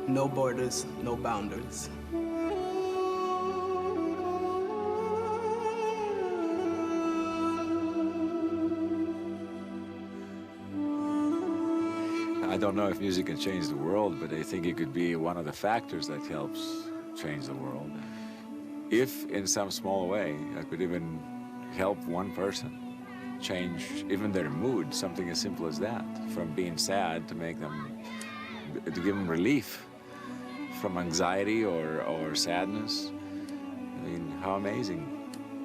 No borders, no boundaries. I don't know if music can change the world, but I think it could be one of the factors that helps change the world. If, in some small way, I could even help one person change even their mood, something as simple as that, from being sad to make them, to give them relief from anxiety or sadness. I mean, how amazing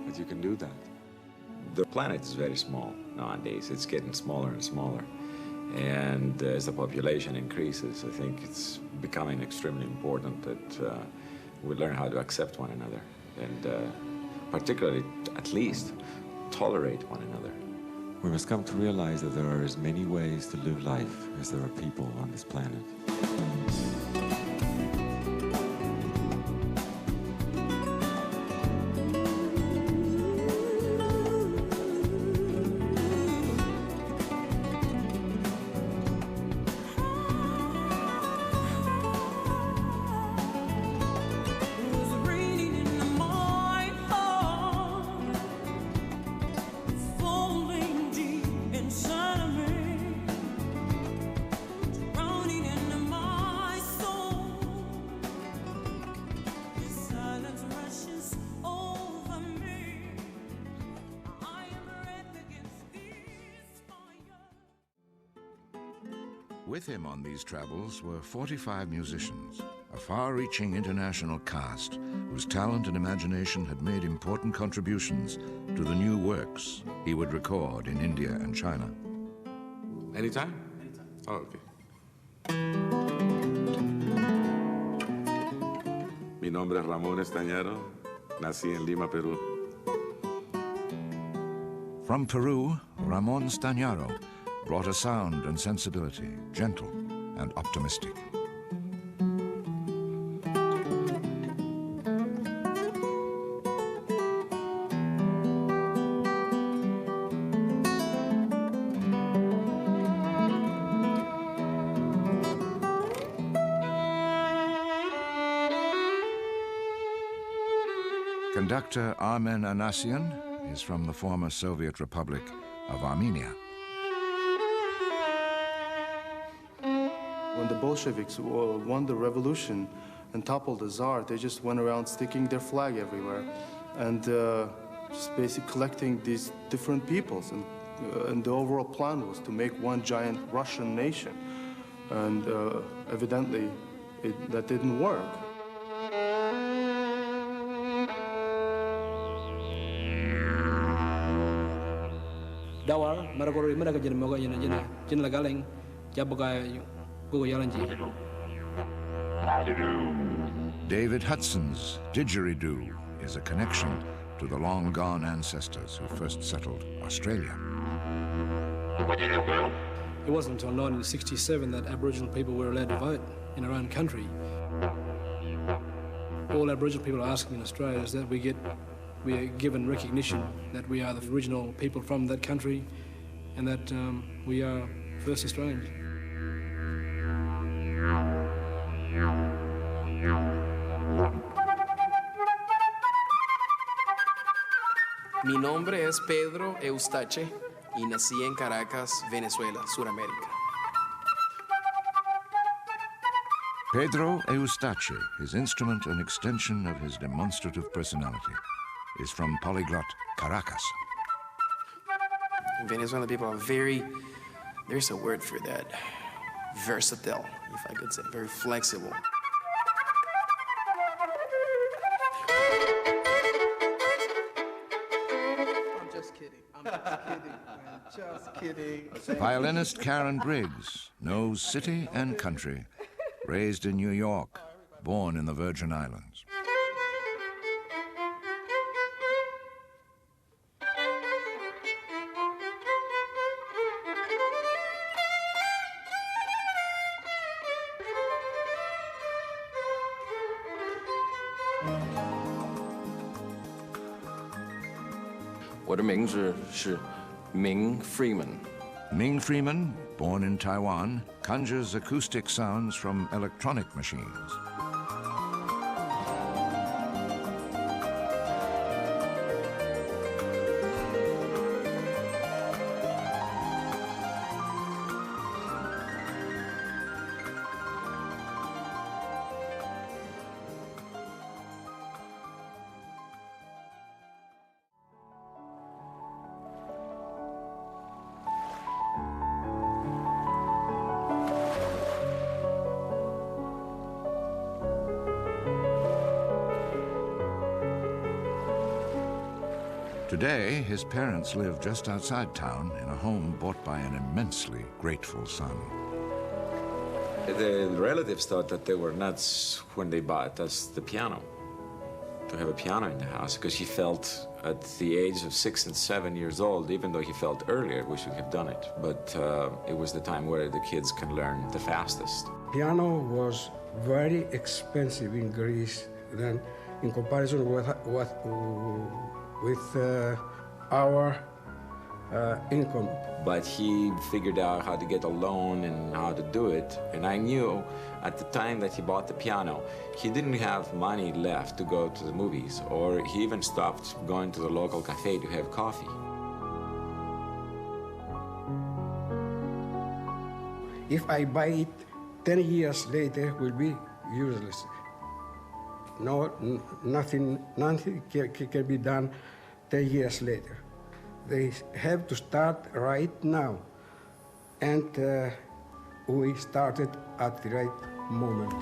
that you can do that. The planet is very small nowadays. It's getting smaller and smaller. And as the population increases, I think it's becoming extremely important that we learn how to accept one another and particularly, at least, tolerate one another. We must come to realize that there are as many ways to live life as there are people on this planet. With him on these travels were 45 musicians, a far-reaching international cast whose talent and imagination had made important contributions to the new works he would record in India and China. Anytime? Anytime. Oh, okay. Mi nombre es Ramón Estañaro. Nací en Lima, Perú. From Peru, Ramón Estañaro brought a sound and sensibility, gentle and optimistic. Conductor Armen Anassian is from the former Soviet Republic of Armenia. When the Bolsheviks won the revolution and toppled the Tsar, they just went around sticking their flag everywhere and just basically collecting these different peoples. And the overall plan was to make one giant Russian nation. And evidently, that didn't work. Dawar, Maragori, Maragajan, Mogayan, General Galing, Jabogai. David Hudson's didgeridoo is a connection to the long-gone ancestors who first settled Australia. It wasn't until 1967 that Aboriginal people were allowed to vote in our own country. All Aboriginal people are asking in Australia is that we are given recognition that we are the original people from that country and that we are first Australians. Mi nombre es Pedro Eustache y nací en Caracas, Venezuela, Suramérica. Pedro Eustache, his instrument an extension of his demonstrative personality, is from polyglot Caracas. Venezuelan people are there's a word for that, versatile, if I could say, very flexible. I'm just kidding, man, just kidding. Violinist Karen Briggs knows city and country, raised in New York, born in the Virgin Islands. Ming Freeman. Ming Freeman, born in Taiwan, conjures acoustic sounds from electronic machines. Today, his parents live just outside town in a home bought by an immensely grateful son. The relatives thought that they were nuts when they bought us the piano, to have a piano in the house, because he felt at the age of 6 and 7 years old, even though he felt earlier we should have done it, but it was the time where the kids can learn the fastest. Piano was very expensive in Greece then in comparison with our income. But he figured out how to get a loan and how to do it. And I knew at the time that he bought the piano, he didn't have money left to go to the movies, or he even stopped going to the local cafe to have coffee. If I buy it 10 years later, it will be useless. No, nothing can be done 10 years later. They have to start right now. And we started at the right moment.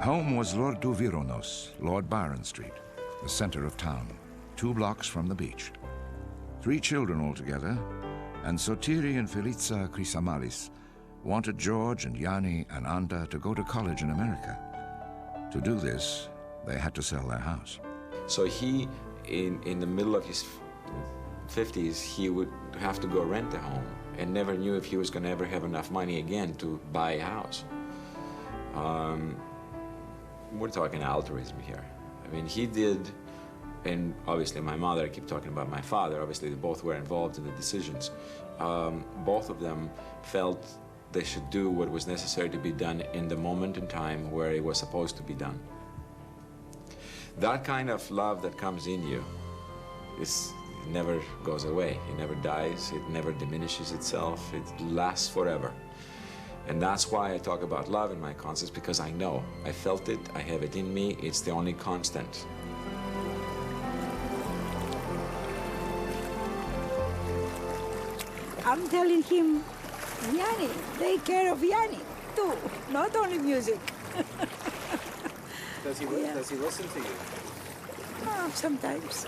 Home was Lord Douvironos, Lord Byron Street, the center of town, 2 blocks from the beach. 3 children altogether, and Sotiri and Feliza Crisamalis wanted George and Yanni and Anta to go to college in America. To do this, they had to sell their house. So he, in the middle of his 50s, he would have to go rent a home and never knew if he was going to ever have enough money again to buy a house. We're talking altruism here. I mean, he did, and obviously my mother, I keep talking about my father, obviously they both were involved in the decisions. Both of them felt they should do what was necessary to be done in the moment in time where it was supposed to be done. That kind of love that comes in you it never goes away. It never dies. It never diminishes itself. It lasts forever. And that's why I talk about love in my concerts, because I know. I felt it. I have it in me. It's the only constant. I'm telling him, Yanni, take care of Yanni, too, not only music. Does he listen to you? Oh, sometimes.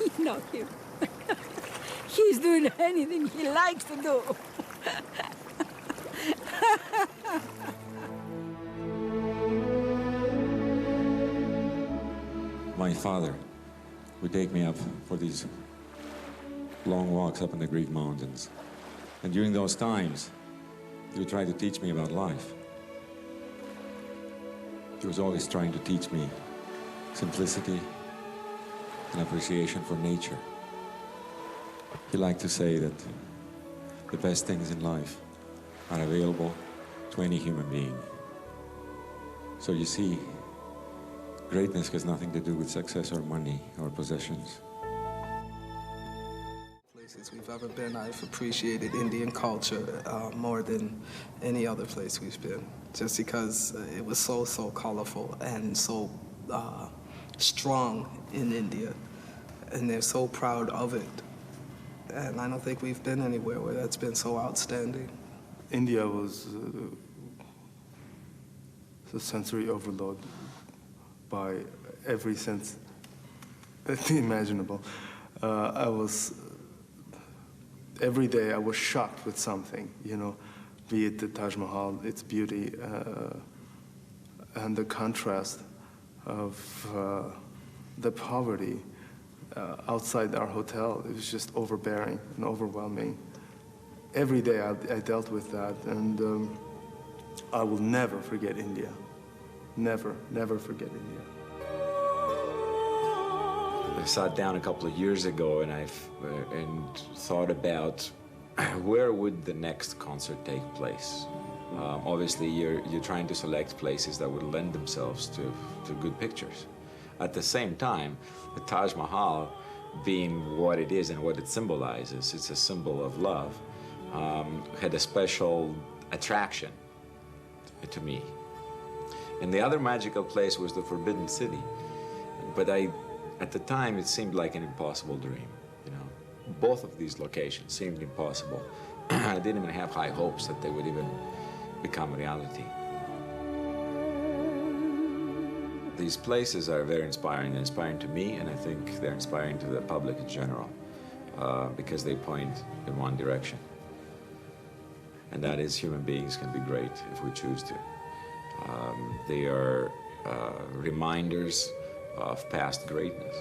You know him. He's doing anything he likes to do. My father would take me up for these long walks up in the Greek mountains. And during those times, he would try to teach me about life. He was always trying to teach me simplicity and appreciation for nature. He liked to say that the best things in life are available to any human being. So you see, greatness has nothing to do with success or money or possessions. Places we've ever been, I've appreciated Indian culture more than any other place we've been, just because it was so colorful and so strong in India, and they're so proud of it. And I don't think we've been anywhere where that's been so outstanding. India was a sensory overload by every sense imaginable. Every day I was shocked with something, you know, be it the Taj Mahal, its beauty, and the contrast of the poverty outside our hotel. It was just overbearing and overwhelming. Every day I dealt with that, and I will never forget India. Never, never forget India. I sat down a couple of years ago and thought about where would the next concert take place. Obviously, you're trying to select places that would lend themselves to good pictures. At the same time, the Taj Mahal, being what it is and what it symbolizes, it's a symbol of love, had a special attraction to me. And the other magical place was the Forbidden City. But at the time, it seemed like an impossible dream, you know. Both of these locations seemed impossible. I didn't even have high hopes that they would even become reality. These places are very inspiring. They're inspiring to me, and I think they're inspiring to the public in general, because they point in one direction. And that is, human beings can be great if we choose to. They are reminders of past greatness.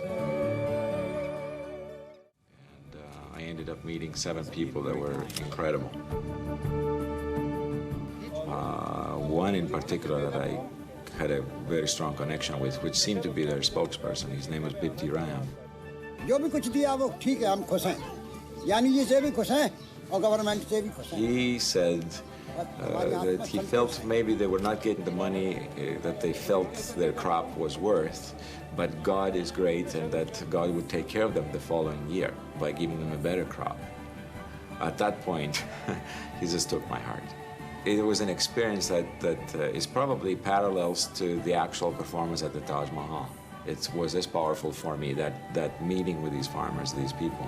And I ended up meeting 7 people that were incredible. One in particular that I had a very strong connection with, which seemed to be their spokesperson. His name was Bipti Ram. He said that he felt maybe they were not getting the money that they felt their crop was worth, but God is great and that God would take care of them the following year by giving them a better crop. At that point, he just took my heart. It was an experience that is probably parallels to the actual performance at the Taj Mahal. It was as powerful for me, that meeting with these farmers, these people.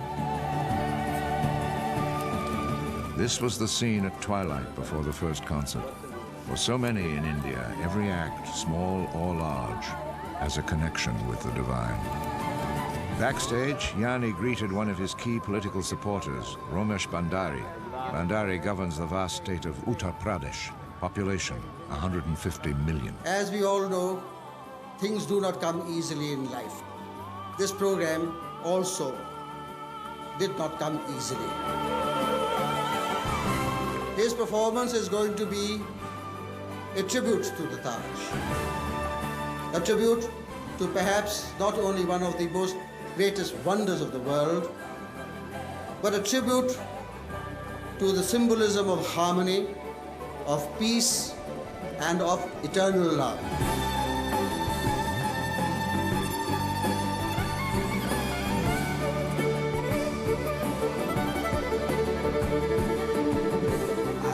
This was the scene at twilight before the first concert. For so many in India, every act, small or large, has a connection with the divine. Backstage, Yanni greeted one of his key political supporters, Ramesh Bhandari. Bhandari governs the vast state of Uttar Pradesh, population 150 million. As we all know, things do not come easily in life. This program also did not come easily. His performance is going to be a tribute to the Taj. A tribute to perhaps not only one of the most greatest wonders of the world, but a tribute to the symbolism of harmony, of peace, and of eternal love.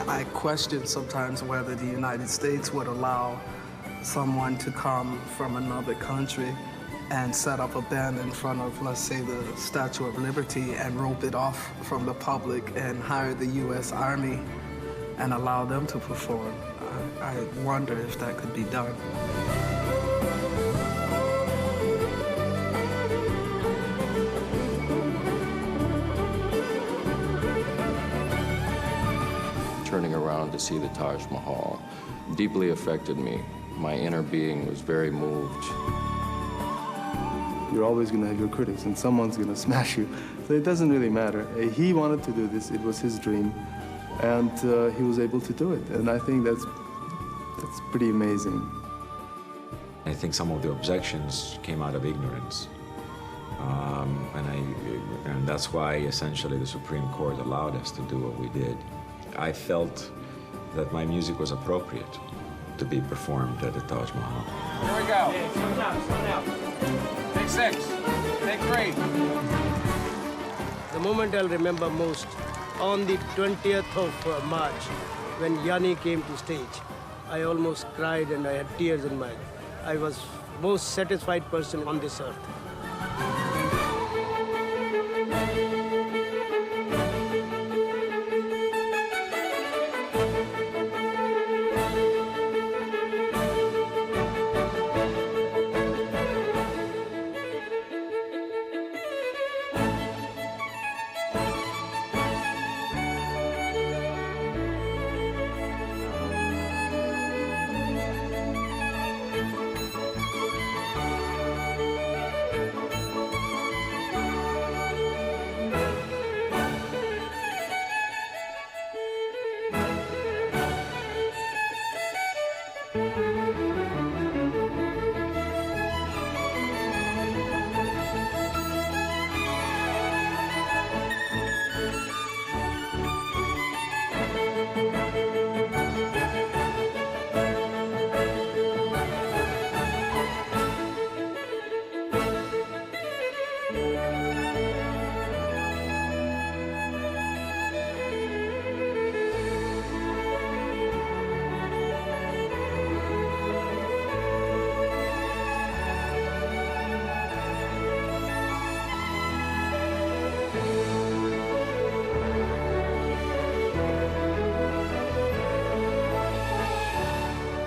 I question sometimes whether the United States would allow someone to come from another country and set up a band in front of, let's say, the Statue of Liberty and rope it off from the public and hire the U.S. Army and allow them to perform. I wonder if that could be done. Turning around to see the Taj Mahal deeply affected me. My inner being was very moved. You're always going to have your critics, and someone's going to smash you. So it doesn't really matter. He wanted to do this. It was his dream, and he was able to do it. And I think that's pretty amazing. I think some of the objections came out of ignorance. And that's why, essentially, the Supreme Court allowed us to do what we did. I felt that my music was appropriate to be performed at the Taj Mahal. Here we go. Yeah, slow down. Take 6. Take 3. The moment I'll remember most, on the 20th of March, when Yanni came to stage, I almost cried and I had tears in my eyes. I was most satisfied person on this earth.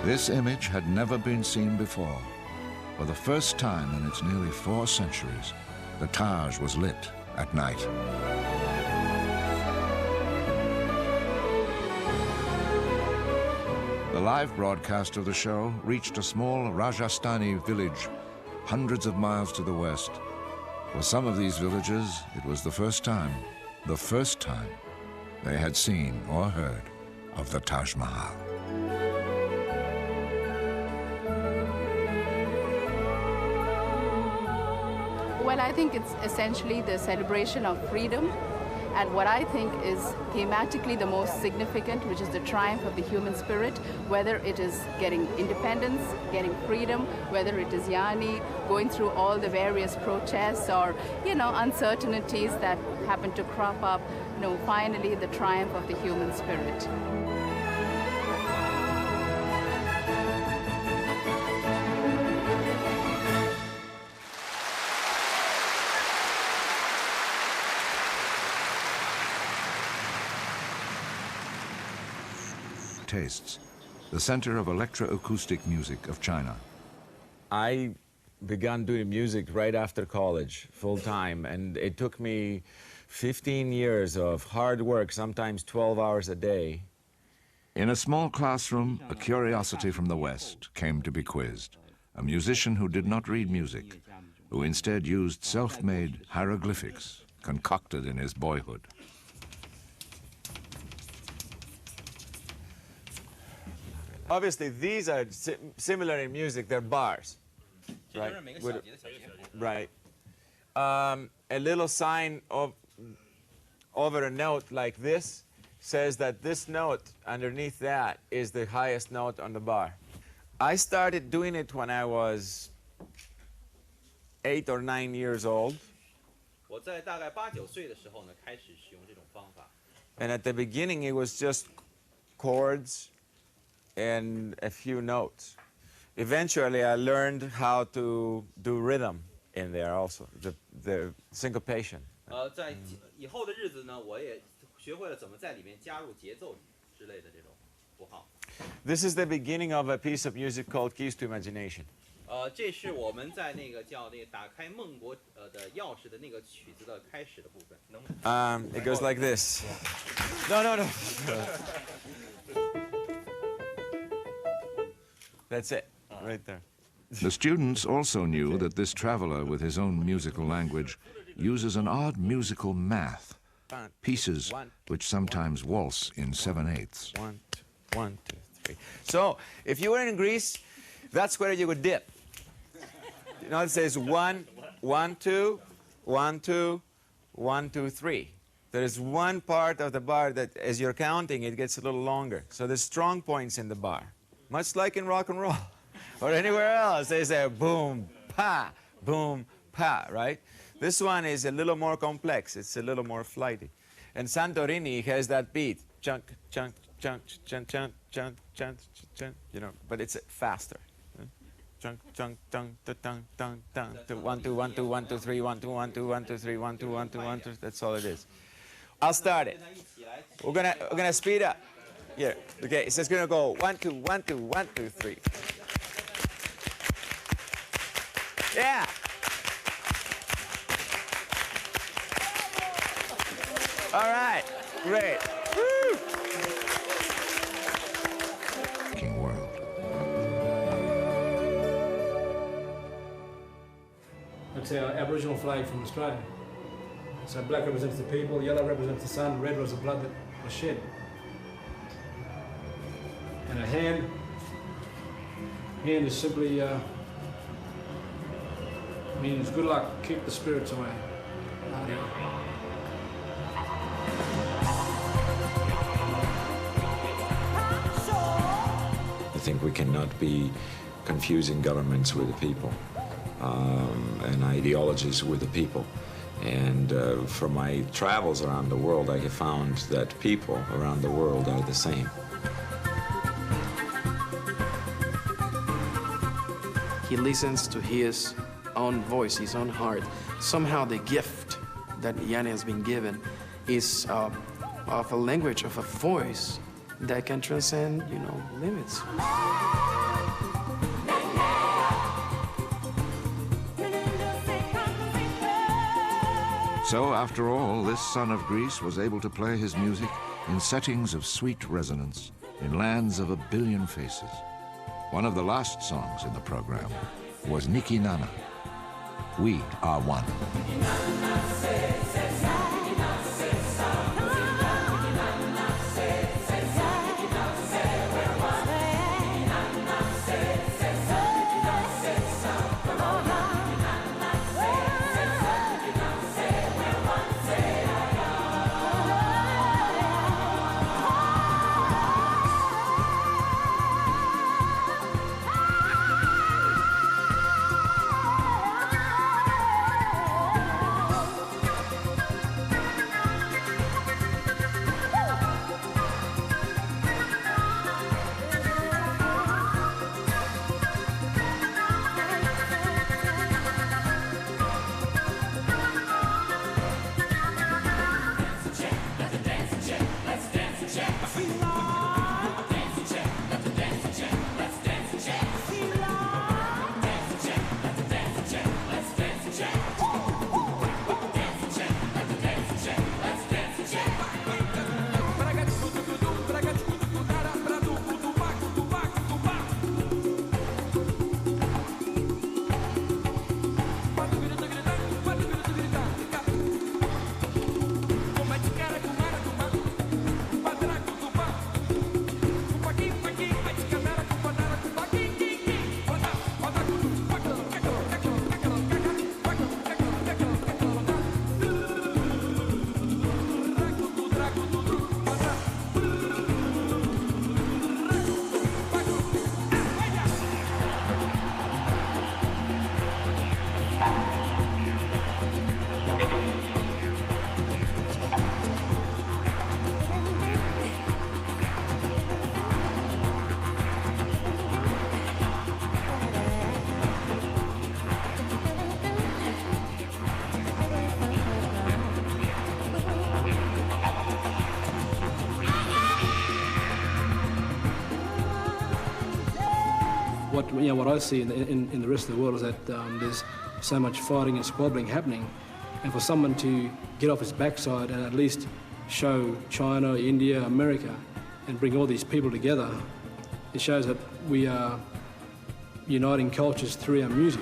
This image had never been seen before. For the first time in its nearly 4 centuries, the Taj was lit at night. The live broadcast of the show reached a small Rajasthani village hundreds of miles to the west. For some of these villagers, it was the first time they had seen or heard of the Taj Mahal. Well, I think it's essentially the celebration of freedom, and what I think is thematically the most significant, which is the triumph of the human spirit, whether it is getting independence, getting freedom, whether it is Yanni going through all the various protests or, uncertainties that happen to crop up, finally the triumph of the human spirit. Tastes, the center of electroacoustic music of China. I began doing music right after college, full-time, and it took me 15 years of hard work, sometimes 12 hours a day. In a small classroom, a curiosity from the West came to be quizzed. A musician who did not read music, who instead used self-made hieroglyphics concocted in his boyhood. Obviously, these are similar in music. They're bars, right? Right. A little sign over a note like this says that this note underneath that is the highest note on the bar. I started doing it when I was 8 or 9 years old. And at the beginning, it was just chords and a few notes. Eventually, I learned how to do rhythm in there also, the syncopation. This is the beginning of a piece of music called Keys to Imagination. It goes like this. No. That's it, right there. The students also knew that this traveler with his own musical language uses an odd musical math, pieces which sometimes waltz in 7/8. 1, 2, 3. So, if you were in Greece, that's where you would dip. It says 1, 1, 2, 1, 2, 1, 2, 3. There is one part of the bar that, as you're counting, it gets a little longer. So there's strong points in the bar. Much like in rock and roll or anywhere else, they say boom, pa, right? This one is a little more complex. It's a little more flighty. And Santorini has that beat, chunk, chunk, chunk, chunk, chunk, chunk, chunk, chunk, but it's faster. Chunk, chunk, chunk, chunk, chunk, chunk, 1, 2, 1, 2, 1, 2, 3, 1, 2, 1, 2, 1, 2, 3, 1, 2, 1, 2, 1, 2. That's all it is. I'll start it. We're gonna speed up. Here, okay, so it's gonna go 1, 2, 1, 2, 1, 2, 3. Yeah. All right, great. Woo. World. That's our Aboriginal flag from Australia. So black represents the people, yellow represents the sun, red was the blood that was shed. And a hand is simply means good luck, keep the spirits away. I think we cannot be confusing governments with the people and ideologies with the people. And from my travels around the world, I have found that people around the world are the same. He listens to his own voice, his own heart. Somehow the gift that Yanni has been given is of a language, of a voice that can transcend, limits. So, after all, this son of Greece was able to play his music in settings of sweet resonance, in lands of a billion faces. One of the last songs in the program was Niki Nana, We Are One. What I see in the rest of the world is that there's so much fighting and squabbling happening, and for someone to get off his backside and at least show China, India, America, and bring all these people together, it shows that we are uniting cultures through our music.